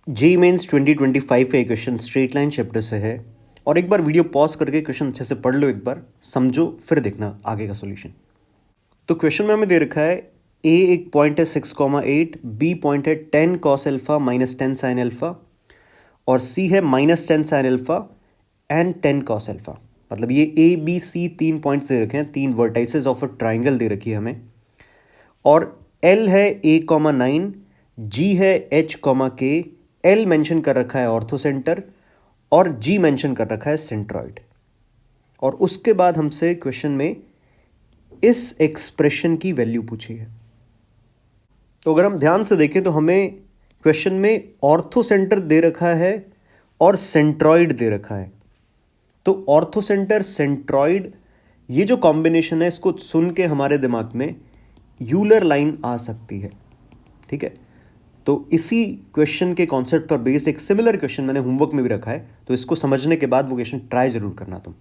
JEE mains 2025 का ये question straight line chapter से है और एक बार वीडियो पॉज करके क्वेश्चन अच्छे से पढ़ लो, एक बार समझो, फिर देखना आगे का सॉल्यूशन। तो क्वेश्चन में हमें दे रखा है ए एक पॉइंट है 6,8, बी पॉइंट है 10 cos alpha minus 10 sine alpha और सी है minus 10 sine alpha and 10 cos alpha. मतलब ये ए बी सी तीन पॉइंट्स दे रखे हैं, तीन वर्टाइसेस ऑफ अ ट्राइंगल दे रखी है हमें। और एल है a,9, जी है h,k, एल मेंशन कर रखा है ऑर्थो सेंटर और जी मेंशन कर रखा है सेंट्रॉइड। और उसके बाद हमसे क्वेश्चन में इस एक्सप्रेशन की वैल्यू पूछी है। तो अगर हम ध्यान से देखें तो हमें क्वेश्चन में ऑर्थो सेंटर दे रखा है और सेंट्रॉइड दे रखा है। तो ऑर्थो सेंटर सेंट्रॉइड ये जो कॉम्बिनेशन है, इसको सुन के हमारे दिमाग में यूलर लाइन आ सकती है। ठीक है, तो इसी क्वेश्चन के कॉन्सेप्ट पर बेस्ड एक सिमिलर क्वेश्चन मैंने होमवर्क में भी रखा है, तो इसको समझने के बाद वो क्वेश्चन ट्राई जरूर करना तुम।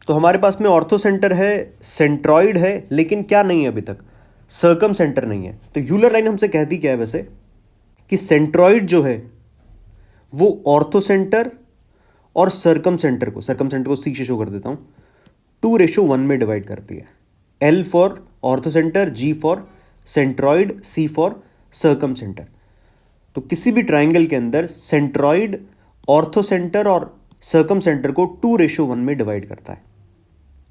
तो हमारे पास में ऑर्थो सेंटर है, सेंट्रॉइड है, लेकिन क्या नहीं है अभी तक, सर्कम सेंटर नहीं है। तो यूलर लाइन हमसे कहती क्या है वैसे, कि सेंट्रॉइड जो है वो ऑर्थो सेंटर और सर्कम सेंटर को सी से शो कर देता हूं, 2:1 में डिवाइड करती है। L for orthocentre, G for centroid, C for circumcentre. तो किसी भी ट्राइंगल के अंदर सेंट्रॉइड ऑर्थो सेंटर और सर्कम सेंटर को 2:1 में डिवाइड करता है।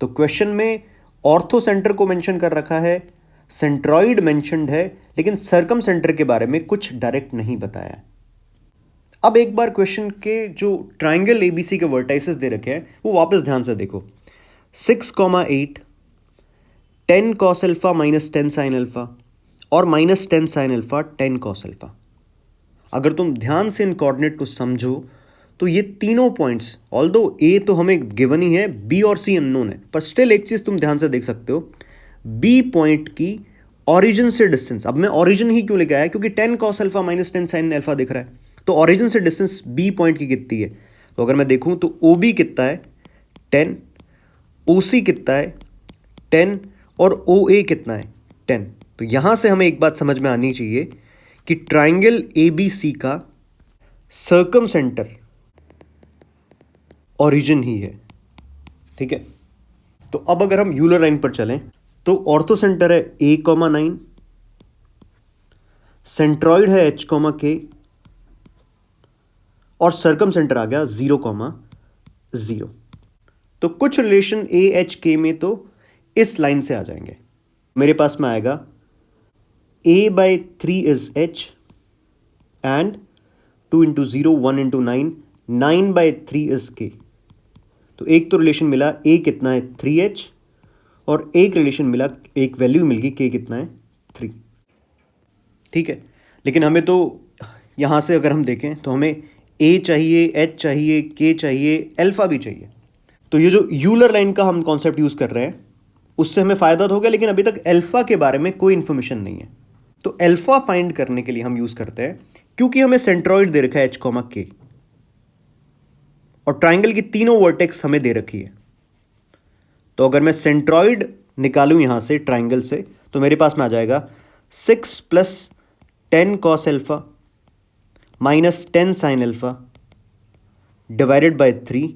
तो क्वेश्चन में ऑर्थो सेंटर को मेंशन कर रखा है, सेंट्रॉइड मेंशन्ड है, लेकिन सर्कम सेंटर के बारे में कुछ डायरेक्ट नहीं बताया है। अब एक बार क्वेश्चन के जो ट्राइंगल एबीसी के वर्टाइसेस दे रखे हैं वो वापस ध्यान से देखो। 6,8, 10 cos alpha minus 10 sine alpha और minus 10 sine alpha 10 cos alpha. अगर तुम ध्यान से इन कोऑर्डिनेट को समझो तो ये तीनों पॉइंट्स, ऑल्दो ए तो हमें गिवन ही है, बी और सी अननोन है, पर स्टिल एक चीज तुम ध्यान से देख सकते हो, बी पॉइंट की ऑरिजिन से डिस्टेंस। अब मैं ऑरिजिन ही क्यों लेके आया, क्योंकि 10 cos alpha minus 10 sine alpha दिख रहा है, तो ऑरिजिन से डिस्टेंस बी पॉइंट की कितनी है। तो अगर मैं देखूं तो ओ बी कितना है 10, ओ सी कितना है 10 और ओ ए कितना है 10। तो यहां से हमें एक बात समझ में आनी चाहिए कि ट्राइंगल एबीसी का सर्कम सेंटर ओरिजिन ही है। ठीक है, तो अब अगर हम यूलर लाइन पर चलें तो ऑर्थो सेंटर है a,9, सेंट्रॉइड है h,k और सर्कम सेंटर आ गया 0,0। तो कुछ रिलेशन a,h,k में तो इस लाइन से आ जाएंगे। मेरे पास में आएगा a/3 is h and 2 into 0, 1 into 9, 9/3 is k। तो एक तो रिलेशन मिला a कितना है 3h और एक रिलेशन मिला, एक वैल्यू मिल गई k कितना है 3। ठीक है, लेकिन हमें तो यहां से अगर हम देखें तो हमें a चाहिए, h चाहिए, k चाहिए, अल्फा भी चाहिए। तो ये जो यूलर लाइन का हम कॉन्सेप्ट यूज कर रहे हैं उससे हमें फायदा तो हो गया, लेकिन अभी तक अल्फा के बारे में कोई इंफॉर्मेशन नहीं है। तो अल्फा फाइंड करने के लिए हम यूज करते हैं, क्योंकि हमें सेंट्रॉइड दे रखा है h,k और ट्राइंगल की तीनों वर्टेक्स हमें दे रखी है। तो अगर मैं सेंट्रॉइड निकालूं यहां से ट्राइंगल से तो मेरे पास में आ जाएगा 6 + 10 cos alpha minus 10 sine alpha divided by 3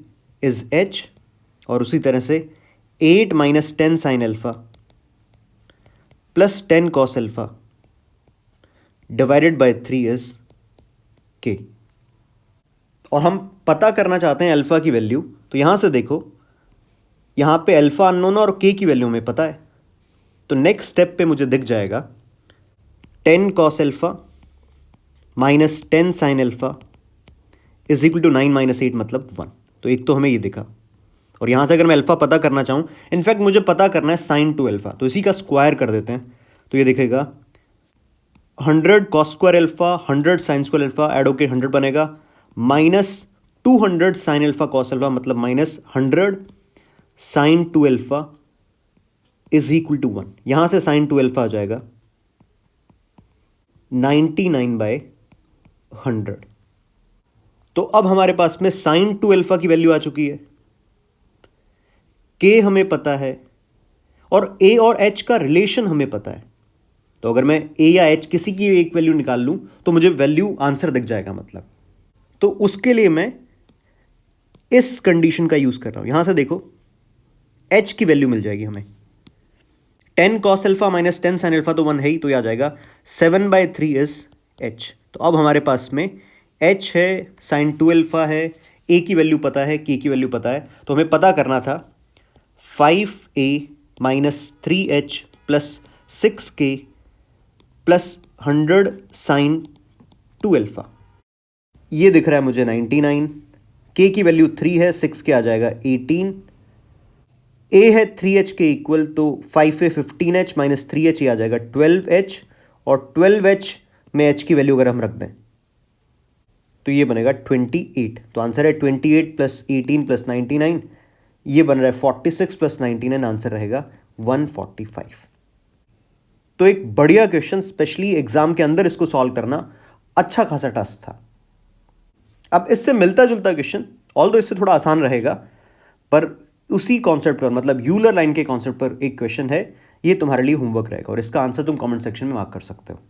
is h, और उसी तरह से 8 - 10 sine alpha plus 10 cos alpha divided by 3 is k। और हम पता करना चाहते हैं अल्फा की वैल्यू, तो यहां से देखो, यहां पे अल्फा अननोन और k की वैल्यू हमें पता है। तो नेक्स्ट स्टेप पे मुझे दिख जाएगा 10 cos alpha minus 10 sine alpha is equal to 9 - 8 मतलब 1। तो एक तो हमें ये दिखा, और यहां से अगर मैं अल्फा पता करना चाहूं, इनफैक्ट मुझे पता करना है साइन 2 अल्फा, तो इसी का स्क्वायर कर देते हैं। तो ये दिखेगा 100 cos square alpha 100 sine square alpha add होकर 100 बनेगा, minus 200 sine alpha cos alpha मतलब minus 100 sine 2 alpha is equal to 1। यहां से साइन 2 अल्फा आ जाएगा 99/100। तो अब हमारे पास में साइन 2 अल्फा की वैल्यू आ चुकी है, k हमें पता है और a और h का रिलेशन हमें पता है। तो अगर मैं a या h किसी की एक वैल्यू निकाल लूं तो मुझे वैल्यू आंसर दिख जाएगा। मतलब तो उसके लिए मैं इस कंडीशन का यूज कर रहा हूं। यहां से देखो h की वैल्यू मिल जाएगी हमें, 10 cos alpha minus 10 sin alpha तो 1 है ही, तो ये आ जाएगा 7/3 इज h। तो अब हमारे पास में h है, sin 2 अल्फा है, a की वैल्यू पता है, k की वैल्यू पता है, तो हमें पता करना था 5a minus 3h plus 6k plus 100 sin 2 alpha. ये दिख रहा है मुझे 99, k की वैल्यू 3 है, 6k आ जाएगा 18, a है 3h के इक्वल, तो 5a 15h माइनस 3h ये आ जाएगा 12h, और 12h में h की वैल्यू अगर हम रख दें तो ये बनेगा 28। तो आंसर है 28 प्लस 18 प्लस 99, ये बन रहा है 46 प्लस 99, आंसर रहेगा 145। तो एक बढ़िया क्वेश्चन, स्पेशली एग्जाम के अंदर इसको सॉल्व करना अच्छा खासा टास्क था। अब इससे मिलता जुलता क्वेश्चन, ऑल्दो इससे थोड़ा आसान रहेगा, पर उसी कॉन्सेप्ट पर, मतलब यूलर लाइन के कॉन्सेप्ट पर एक क्वेश्चन है, ये तुम्हारे लिए होमवर्क रहेगा और इसका आंसर तुम कमेंट सेक्शन में मार्क कर सकते हो।